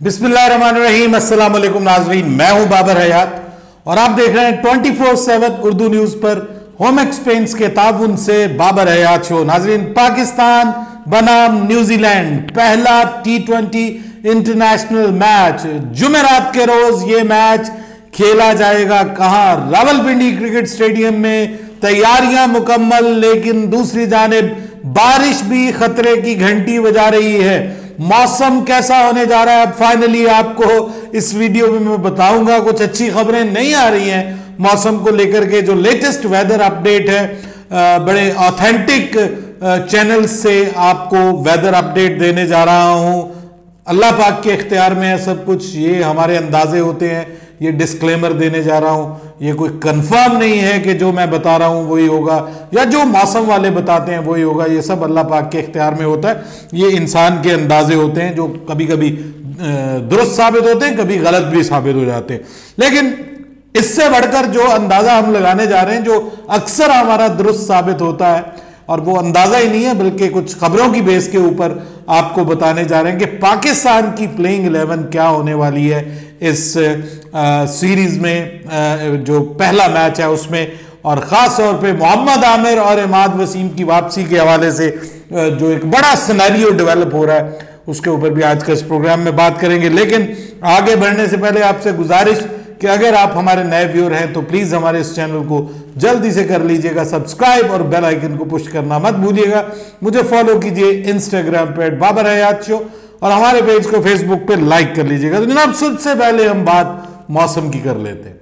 बिस्मिल्लाहिर्रहमानिर्रहीम, अस्सलाम वालेकुम नाज़रीन। मैं हूं बाबर हयात और आप देख रहे हैं 24/7 उर्दू न्यूज पर होम एक्सपेंस के ताउन से बाबर हयात शो। नाज़रीन, पाकिस्तान बनाम न्यूजीलैंड पहला T20 इंटरनेशनल मैच जुमेरात के रोज ये मैच खेला जाएगा। कहां? रावलपिंडी क्रिकेट स्टेडियम में तैयारियां मुकम्मल, लेकिन दूसरी जानिब बारिश भी खतरे की घंटी बजा रही है। मौसम कैसा होने जा रहा है, अब फाइनली आपको इस वीडियो में मैं बताऊंगा। कुछ अच्छी खबरें नहीं आ रही हैं मौसम को लेकर के। जो लेटेस्ट वेदर अपडेट है, बड़े ऑथेंटिक चैनल से आपको वेदर अपडेट देने जा रहा हूं। अल्लाह पाक के इख्तियार में है सब कुछ, ये हमारे अंदाजे होते हैं, ये डिस्क्लेमर देने जा रहा हूं। ये कोई कंफर्म नहीं है कि जो मैं बता रहा हूं वही होगा या जो मौसम वाले बताते हैं वही होगा। ये सब अल्लाह पाक के इख्तियार में होता है। ये इंसान के अंदाजे होते हैं जो कभी कभी दुरुस्त साबित होते हैं, कभी गलत भी साबित हो जाते हैं। लेकिन इससे बढ़कर जो अंदाजा हम लगाने जा रहे हैं, जो अक्सर हमारा दुरुस्त साबित होता है, और वो अंदाजा ही नहीं है बल्कि कुछ खबरों की बेस के ऊपर आपको बताने जा रहे हैं कि पाकिस्तान की प्लेइंग 11 क्या होने वाली है इस सीरीज में, जो पहला मैच है उसमें। और खास तौर पे मोहम्मद आमिर और इमाद वसीम की वापसी के हवाले से जो एक बड़ा सिनेरियो डेवलप हो रहा है, उसके ऊपर भी आज का इस प्रोग्राम में बात करेंगे। लेकिन आगे बढ़ने से पहले आपसे गुजारिश कि अगर आप हमारे नए व्यूअर हैं तो प्लीज हमारे इस चैनल को जल्दी से कर लीजिएगा सब्सक्राइब और बेल आइकन को पुश करना मत भूलिएगा। मुझे फॉलो कीजिए इंस्टाग्राम पे बाबर हयात शो, और हमारे पेज को फेसबुक पे लाइक कर लीजिएगा। तो जनाब, सबसे पहले हम बात मौसम की कर लेते हैं,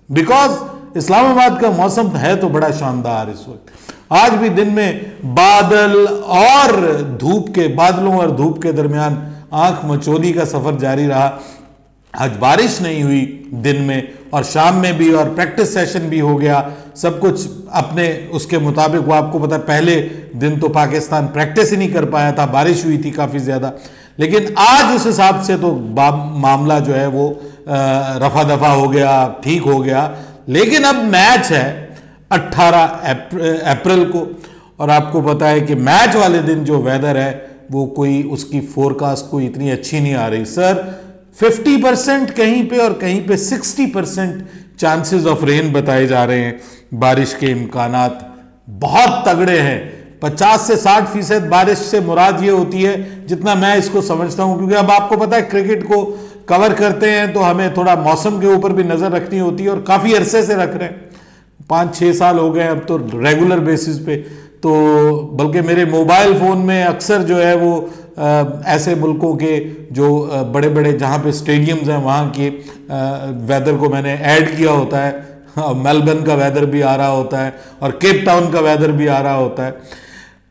बिकॉज इस्लामाबाद का मौसम है तो बड़ा शानदार इस वक्त। आज भी दिन में बादल और धूप के, बादलों और धूप के दरमियान आंख मचोली का सफर जारी रहा। आज बारिश नहीं हुई दिन में और शाम में भी, और प्रैक्टिस सेशन भी हो गया। सब कुछ अपने उसके मुताबिक। वो आपको पता है पहले दिन तो पाकिस्तान प्रैक्टिस ही नहीं कर पाया था, बारिश हुई थी काफ़ी ज़्यादा। लेकिन आज उस हिसाब से तो मामला जो है वो रफा दफा हो गया, ठीक हो गया। लेकिन अब मैच है 18 अप्रैल को, और आपको पता है कि मैच वाले दिन जो वेदर है वो कोई उसकी फोरकास्ट कोई इतनी अच्छी नहीं आ रही। सर 50% कहीं पे और कहीं पे 60% चांसेस ऑफ रेन बताए जा रहे हैं। बारिश के इम्कानात बहुत तगड़े हैं। 50 से 60% बारिश से मुराद ये होती है, जितना मैं इसको समझता हूं, क्योंकि अब आपको पता है क्रिकेट को कवर करते हैं तो हमें थोड़ा मौसम के ऊपर भी नजर रखनी होती है, और काफी अरसे से रख रहे हैं। 5-6 साल हो गए अब तो रेगुलर बेसिस पे। तो बल्कि मेरे मोबाइल फोन में अक्सर जो है वो ऐसे मुल्कों के जो बड़े बड़े जहाँ पे स्टेडियम्स हैं वहाँ के वेदर को मैंने ऐड किया होता है। मेलबर्न का वेदर भी आ रहा होता है और केप टाउन का वेदर भी आ रहा होता है।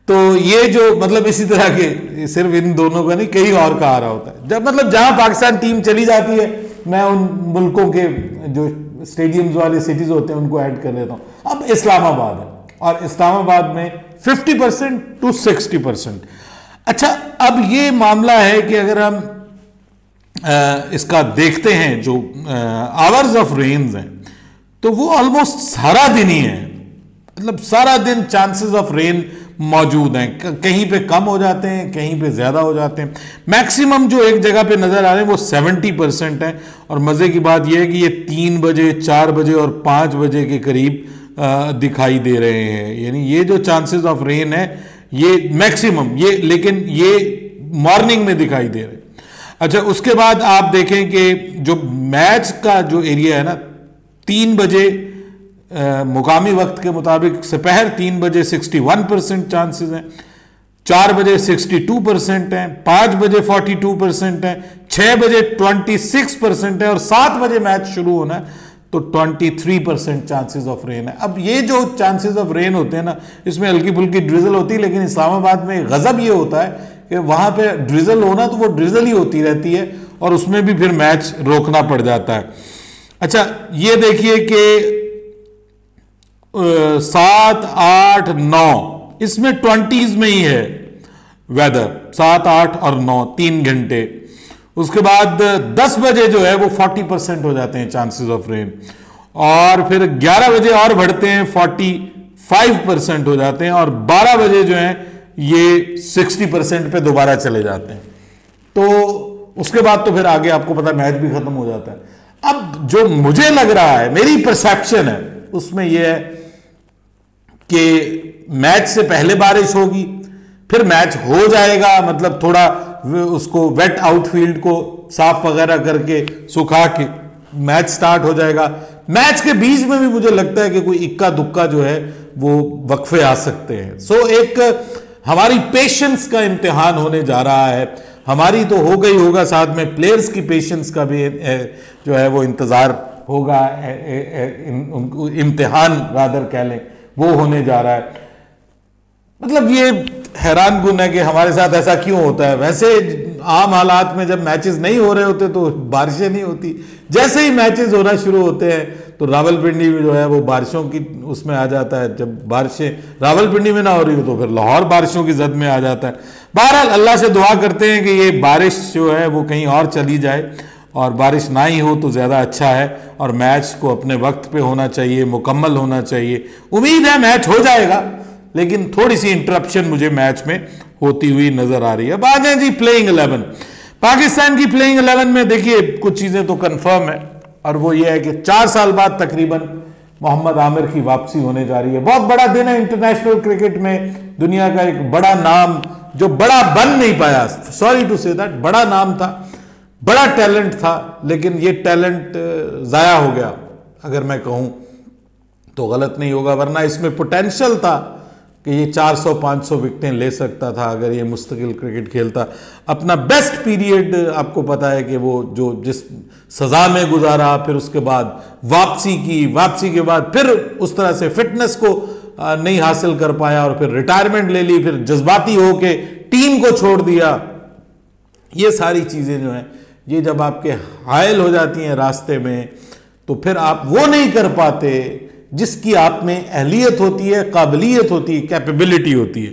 तो ये जो मतलब इसी तरह के, सिर्फ इन दोनों का नहीं, कई और का आ रहा होता है। जब मतलब जहाँ पाकिस्तान टीम चली जाती है, मैं उन मुल्कों के जो स्टेडियम्स वाले सिटीज होते हैं उनको ऐड कर लेता हूँ। अब इस्लामाबाद है, और इस्लामाबाद में 50% to 60%। अच्छा, अब ये मामला है कि अगर हम इसका देखते हैं जो आवर्स ऑफ रेन्स हैं, तो वो ऑलमोस्ट सारा दिन ही है। मतलब सारा दिन चांसेस ऑफ रेन मौजूद हैं। कहीं पे कम हो जाते हैं, कहीं पे ज्यादा हो जाते हैं। मैक्सिमम जो एक जगह पे नजर आ रहे हैं वो 70% है। और मजे की बात यह है कि ये 3 बजे, 4 बजे और 5 बजे के करीब दिखाई दे रहे हैं। यानी ये जो चांसेस ऑफ रेन है ये मैक्सिमम, ये लेकिन ये मॉर्निंग में दिखाई दे रहे हैं। अच्छा, उसके बाद आप देखें कि जो मैच का जो एरिया है ना, 3 बजे मुकामी वक्त के मुताबिक दोपहर 3 बजे 61% चांसेस हैं, 4 बजे 62% हैं, 5 बजे 42% हैं, 6 बजे 26% है, और 7 बजे मैच शुरू होना है तो 23% चांसेस ऑफ रेन है। अब ये जो चांसेस ऑफ रेन होते हैं ना, इसमें हल्की फुल्की ड्रिजल होती है, लेकिन इस्लामाबाद में गजब ये होता है कि वहां पे ड्रिजल होना तो वो ड्रिजल ही होती रहती है, और उसमें भी फिर मैच रोकना पड़ जाता है। अच्छा, ये देखिए कि 7, 8, 9 इसमें 20s में ही है वेदर। 7, 8 और 9 3 घंटे। उसके बाद 10 बजे जो है वो 40% हो जाते हैं चांसेस ऑफ रेन, और फिर 11 बजे और बढ़ते हैं, 45% हो जाते हैं, और 12 बजे जो है ये 60% पे दोबारा चले जाते हैं। तो उसके बाद तो फिर आगे आपको पता है मैच भी खत्म हो जाता है। अब जो मुझे लग रहा है, मेरी परसेप्शन है उसमें यह है कि मैच से पहले बारिश होगी, फिर मैच हो जाएगा, मतलब थोड़ा उसको वेट आउटफील्ड को साफ वगैरह करके सुखा के मैच स्टार्ट हो जाएगा। मैच के बीच में भी मुझे लगता है कि कोई इक्का दुक्का जो है वो वक्फे आ सकते हैं। सो एक हमारी पेशेंस का इम्तिहान होने जा रहा है। हमारी तो हो गई होगा, साथ में प्लेयर्स की पेशेंस का भी जो है वो इंतजार होगा, इम्तिहान रादर कह लें, वो होने जा रहा है। मतलब ये हैरान गुन है कि हमारे साथ ऐसा क्यों होता है। वैसे आम हालात में जब मैचेस नहीं हो रहे होते तो बारिशें नहीं होती, जैसे ही मैचेस होना शुरू होते हैं तो रावलपिंडी में जो है वो बारिशों की उसमें आ जाता है। जब बारिशें रावलपिंडी में ना हो रही हो तो फिर लाहौर बारिशों की जद में आ जाता है। बहरहाल अल्लाह से दुआ करते हैं कि ये बारिश जो है वो कहीं और चली जाए और बारिश ना ही हो तो ज़्यादा अच्छा है, और मैच को अपने वक्त पे होना चाहिए, मुकम्मल होना चाहिए। उम्मीद है मैच हो जाएगा, लेकिन थोड़ी सी इंटरप्शन मुझे मैच में होती हुई नजर आ रही है। बात है जी प्लेइंग 11, पाकिस्तान की प्लेइंग 11 में देखिए कुछ चीजें तो कंफर्म है, और वो ये है कि 4 साल बाद तकरीबन मोहम्मद आमिर की वापसी होने जा रही है। बहुत बड़ा दिन है इंटरनेशनल क्रिकेट में। दुनिया का एक बड़ा नाम जो बड़ा बन नहीं पाया, सॉरी टू से दैट, बड़ा नाम था, बड़ा टैलेंट था, लेकिन ये टैलेंट जाया हो गया अगर मैं कहूं तो गलत नहीं होगा, वरना इसमें पोटेंशियल था कि ये 400-500 विकेटें ले सकता था अगर ये मुस्तकिल क्रिकेट खेलता। अपना बेस्ट पीरियड आपको पता है कि वो जो जिस सजा में गुजारा, फिर उसके बाद वापसी की, वापसी के बाद फिर उस तरह से फिटनेस को नहीं हासिल कर पाया और फिर रिटायरमेंट ले ली, फिर जज्बाती होके टीम को छोड़ दिया। ये सारी चीजें जो हैं ये जब आपके हायल हो जाती हैं रास्ते में तो फिर आप वो नहीं कर पाते जिसकी आप में अहलियत होती है, काबिलियत होती है, कैपेबिलिटी होती है।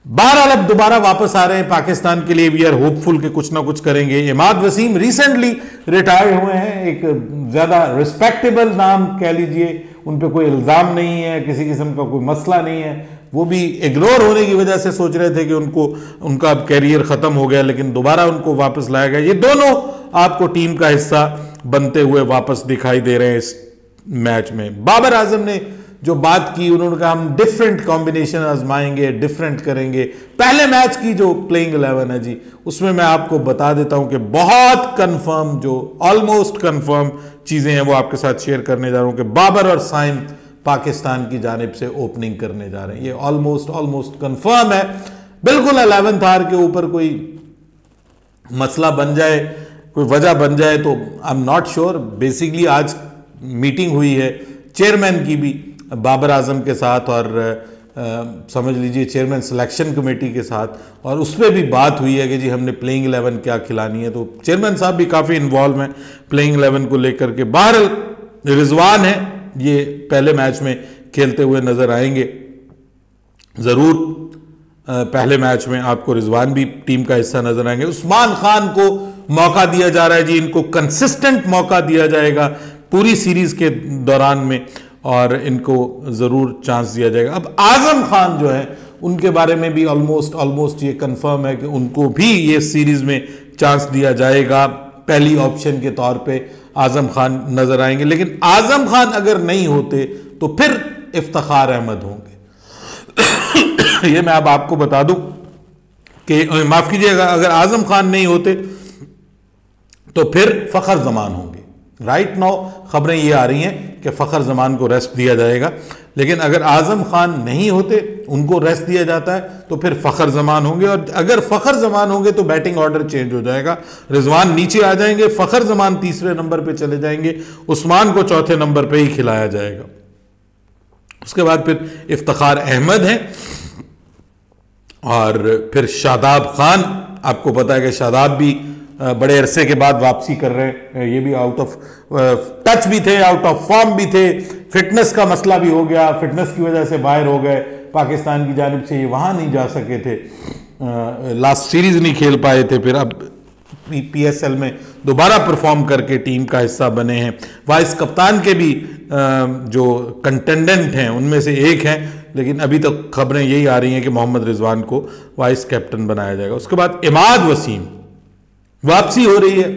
बहरहाल अब दोबारा वापस आ रहे हैं पाकिस्तान के लिए, वी आर होपफुल कि कुछ ना कुछ करेंगे। इमाद वसीम रिसेंटली रिटायर हुए हैं, एक ज्यादा रिस्पेक्टेबल नाम कह लीजिए, उन पर कोई इल्जाम नहीं है, किसी किस्म का कोई मसला नहीं है। वो भी इग्नोर होने की वजह से सोच रहे थे कि उनका अब कैरियर खत्म हो गया, लेकिन दोबारा उनको वापस लाया गया। ये दोनों आपको टीम का हिस्सा बनते हुए वापस दिखाई दे रहे हैं इस मैच में। बाबर आजम ने जो बात की, उन्होंने कहा हम डिफरेंट कॉम्बिनेशन आजमाएंगे, डिफरेंट करेंगे। पहले मैच की जो प्लेइंग 11 है जी, उसमें मैं आपको बता देता हूं कि बहुत कंफर्म, जो ऑलमोस्ट कंफर्म चीजें हैं वो आपके साथ शेयर करने जा रहा हूं कि बाबर और साइम पाकिस्तान की जानिब से ओपनिंग करने जा रहे हैं। ये ऑलमोस्ट कंफर्म है। बिल्कुल 11th आवर के ऊपर कोई मसला बन जाए, कोई वजह बन जाए तो I am not sure. Basically आज मीटिंग हुई है चेयरमैन की भी बाबर आजम के साथ और समझ लीजिए चेयरमैन सिलेक्शन कमेटी के साथ, और उसमें भी बात हुई है कि जी हमने प्लेइंग 11 क्या खिलानी है। तो चेयरमैन साहब भी काफ़ी इन्वॉल्व हैं प्लेइंग 11 को लेकर के। बहरहाल रिजवान है, ये पहले मैच में खेलते हुए नजर आएंगे ज़रूर। पहले मैच में आपको रिजवान भी टीम का हिस्सा नजर आएंगे। उस्मान खान को मौका दिया जा रहा है जी, इनको कंसिस्टेंट मौका दिया जाएगा पूरी सीरीज के दौरान में, और इनको जरूर चांस दिया जाएगा। अब आजम खान जो है उनके बारे में भी ऑलमोस्ट ये कंफर्म है कि उनको भी ये सीरीज में चांस दिया जाएगा। पहली ऑप्शन के तौर पे आजम खान नजर आएंगे, लेकिन आजम खान अगर नहीं होते तो फिर इफ्तिखार अहमद होंगे। ये मैं अब आपको बता दूं कि माफ कीजिएगा, अगर आजम खान नहीं होते तो फिर फखर जमान होंगे। राइट नाउ खबरें ये आ रही हैं कि फखर जमान को रेस्ट दिया जाएगा, लेकिन अगर आजम खान नहीं होते, उनको रेस्ट दिया जाता है, तो फिर फखर जमान होंगे। और अगर फखर जमान होंगे तो बैटिंग ऑर्डर चेंज हो जाएगा। रिजवान नीचे आ जाएंगे, फखर जमान तीसरे नंबर पे चले जाएंगे, उस्मान को चौथे नंबर पे ही खिलाया जाएगा। उसके बाद फिर इफ्तिखार अहमद है, और फिर शादाब खान। आपको पता है कि शादाब भी बड़े अरसे के बाद वापसी कर रहे हैं। ये भी आउट ऑफ टच भी थे, आउट ऑफ फॉर्म भी थे, फिटनेस का मसला भी हो गया, फिटनेस की वजह से बाहर हो गए पाकिस्तान की जानिब से। ये वहां नहीं जा सके थे, लास्ट सीरीज नहीं खेल पाए थे, फिर अब PSL में दोबारा परफॉर्म करके टीम का हिस्सा बने हैं। वाइस कप्तान के भी जो कंटेंडेंट हैं उनमें से एक हैं, लेकिन अभी तक खबरें यही आ रही हैं कि मोहम्मद रिजवान को वाइस कैप्टन बनाया जाएगा। उसके बाद इमाद वसीम, वापसी हो रही है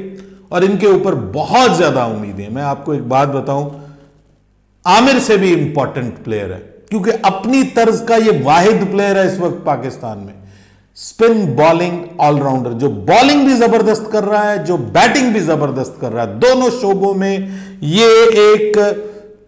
और इनके ऊपर बहुत ज्यादा उम्मीदें हैं। मैं आपको एक बात बताऊं, आमिर से भी इंपॉर्टेंट प्लेयर है, क्योंकि अपनी तर्ज का ये वाहिद प्लेयर है इस वक्त पाकिस्तान में, स्पिन बॉलिंग ऑलराउंडर, जो बॉलिंग भी जबरदस्त कर रहा है, जो बैटिंग भी जबरदस्त कर रहा है। दोनों शोबों में ये एक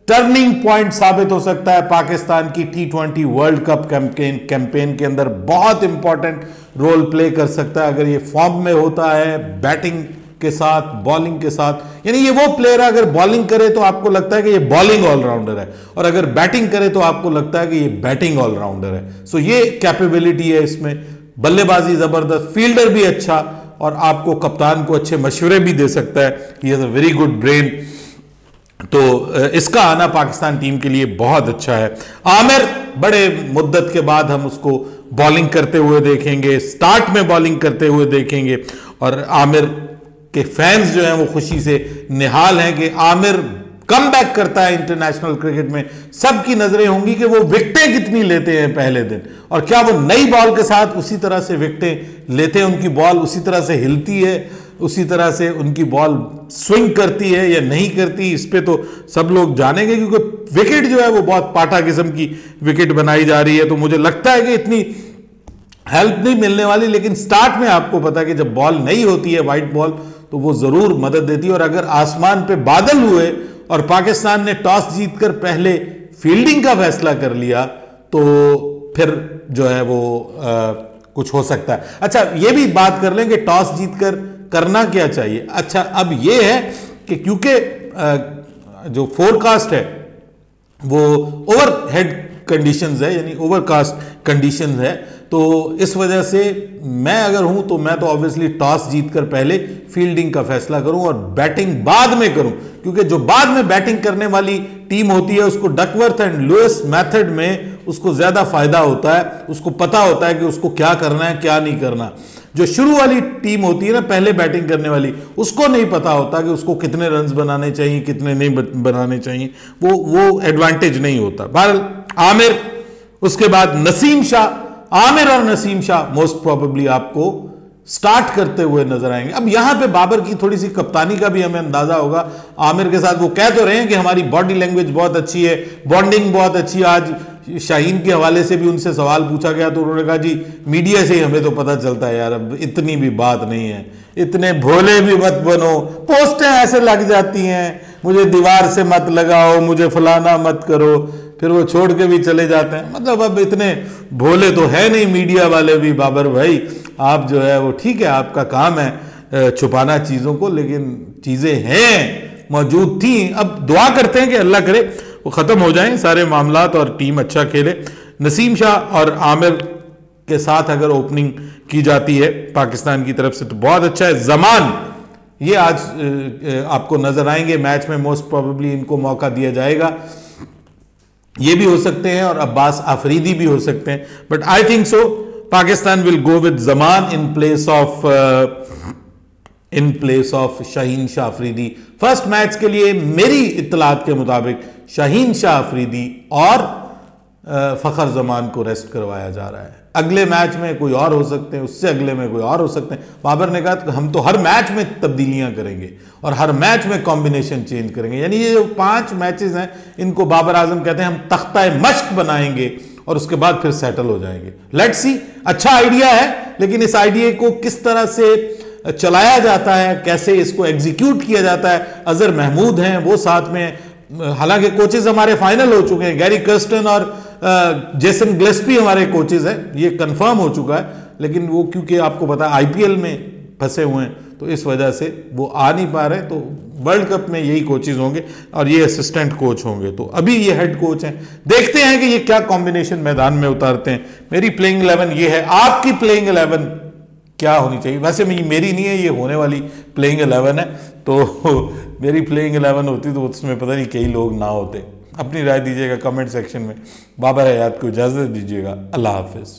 टर्निंग पॉइंट साबित हो सकता है पाकिस्तान की T20 वर्ल्ड कप कैंपेन के अंदर। बहुत इंपॉर्टेंट रोल प्ले कर सकता है अगर ये फॉर्म में होता है, बैटिंग के साथ, बॉलिंग के साथ। यानी ये वो प्लेयर है, अगर बॉलिंग करे तो आपको लगता है कि ये बॉलिंग ऑलराउंडर है, और अगर बैटिंग करे तो आपको लगता है कि ये बैटिंग ऑलराउंडर है। सो ये कैपेबिलिटी है इसमें। बल्लेबाजी जबरदस्त, फील्डर भी अच्छा, और आपको कप्तान को अच्छे मशवरे भी दे सकता है। He has a very good brain. तो इसका आना पाकिस्तान टीम के लिए बहुत अच्छा है। आमिर बड़े मुद्दत के बाद हम उसको बॉलिंग करते हुए देखेंगे, स्टार्ट में बॉलिंग करते हुए देखेंगे, और आमिर के फैंस जो हैं वो खुशी से निहाल हैं कि आमिर कम बैक करता है इंटरनेशनल क्रिकेट में। सबकी नजरें होंगी कि वो विकेटें कितनी लेते हैं पहले दिन, और क्या वो नई बॉल के साथ उसी तरह से विकेटें लेते हैं, उनकी बॉल उसी तरह से हिलती है, उसी तरह से उनकी बॉल स्विंग करती है या नहीं करती। इस पे तो सब लोग जानेंगे, क्योंकि विकेट जो है वो बहुत पाटा किस्म की विकेट बनाई जा रही है। तो मुझे लगता है कि इतनी हेल्प नहीं मिलने वाली, लेकिन स्टार्ट में आपको पता है कि जब बॉल नहीं होती है वाइट बॉल, तो वो जरूर मदद देती है। और अगर आसमान पे बादल हुए और पाकिस्तान ने टॉस जीतकर पहले फील्डिंग का फैसला कर लिया, तो फिर जो है वो कुछ हो सकता है। अच्छा, ये भी बात कर लें कि टॉस जीतकर करना क्या चाहिए। अच्छा, अब ये है कि क्योंकि जो फोरकास्ट है वो ओवरहेड कंडीशंस है, यानी ओवरकास्ट कंडीशंस है, तो इस वजह से मैं अगर हूं तो मैं तो ऑब्वियसली टॉस जीतकर पहले फील्डिंग का फैसला करूं और बैटिंग बाद में करूं, क्योंकि जो बाद में बैटिंग करने वाली टीम होती है उसको डकवर्थ एंड लुइस मेथड में उसको ज्यादा फायदा होता है, उसको पता होता है कि उसको क्या करना है क्या नहीं करना। जो शुरू वाली टीम होती है ना, पहले बैटिंग करने वाली, उसको नहीं पता होता कि उसको कितने रन्स बनाने चाहिए कितने नहीं बनाने चाहिए, वो एडवांटेज नहीं होता। बहरहाल आमिर, उसके बाद नसीम शाह। आमिर और नसीम शाह मोस्ट प्रोबेबली आपको स्टार्ट करते हुए नजर आएंगे। अब यहां पे बाबर की थोड़ी सी कप्तानी का भी हमें अंदाजा होगा आमिर के साथ। वो कह तो रहे हैं कि हमारी बॉडी लैंग्वेज बहुत अच्छी है, बॉन्डिंग बहुत अच्छी है। आज शाहीन के हवाले से भी उनसे सवाल पूछा गया तो उन्होंने कहा जी मीडिया से ही हमें तो पता चलता है यार, अब इतनी भी बात नहीं है, इतने भोले भी मत बनो, पोस्टें ऐसे लग जाती हैं, मुझे दीवार से मत लगाओ, मुझे फलाना मत करो, फिर वो छोड़ के भी चले जाते हैं। मतलब अब इतने भोले तो है नहीं मीडिया वाले भी बाबर भाई, आप जो है वो ठीक है, आपका काम है छुपाना चीज़ों को, लेकिन चीज़ें हैं, मौजूद थी। अब दुआ करते हैं कि अल्लाह करे वो ख़त्म हो जाएं सारे मामलात और टीम अच्छा खेले। नसीम शाह और आमिर के साथ अगर ओपनिंग की जाती है पाकिस्तान की तरफ से तो बहुत अच्छा है। जमान ये आज आपको नजर आएंगे मैच में, मोस्ट प्रोबेबली इनको मौका दिया जाएगा, ये भी हो सकते हैं और अब्बास आफरीदी भी हो सकते हैं, but I think so Pakistan will go with Zaman in place of Shaheen Shah Afridi. First match के लिए मेरी इत्तलात के मुताबिक शाहीन शाह अफरीदी और फखर जमान को रेस्ट करवाया जा रहा है। अगले मैच में कोई और हो सकते हैं, उससे अगले में कोई और हो सकते हैं। बाबर ने कहा कि हम तो हर मैच में तब्दीलियां करेंगे और हर मैच में कॉम्बिनेशन चेंज करेंगे। यानी ये जो 5 मैचेस हैं इनको बाबर आजम कहते हैं हम तख्ता मश्क बनाएंगे और उसके बाद फिर सेटल हो जाएंगे। लेट्स सी, अच्छा आइडिया है, लेकिन इस आइडिया को किस तरह से चलाया जाता है, कैसे इसको एग्जीक्यूट किया जाता है। अजहर महमूद हैं वो साथ में, हालांकि कोचेज हमारे फाइनल हो चुके हैं, गैरी कर्स्टन और जेसन गिलेस्पी हमारे कोचेज हैं, ये कंफर्म हो चुका है, लेकिन वो क्योंकि आपको पता है आईपीएल में फंसे हुए हैं तो इस वजह से वो आ नहीं पा रहे। तो वर्ल्ड कप में यही कोचेज होंगे और ये असिस्टेंट कोच होंगे, तो अभी ये हेड कोच हैं। देखते हैं कि ये क्या कॉम्बिनेशन मैदान में उतारते हैं। मेरी प्लेइंग 11 ये है, आपकी प्लेइंग 11 क्या होनी चाहिए? वैसे मेरी नहीं है, ये होने वाली प्लेइंग 11 है, तो मेरी प्लेइंग 11 होती तो उसमें पता नहीं कई लोग ना होते। अपनी राय दीजिएगा कमेंट सेक्शन में। बाबर हयात को इजाजत दीजिएगा। अल्लाह हाफिज।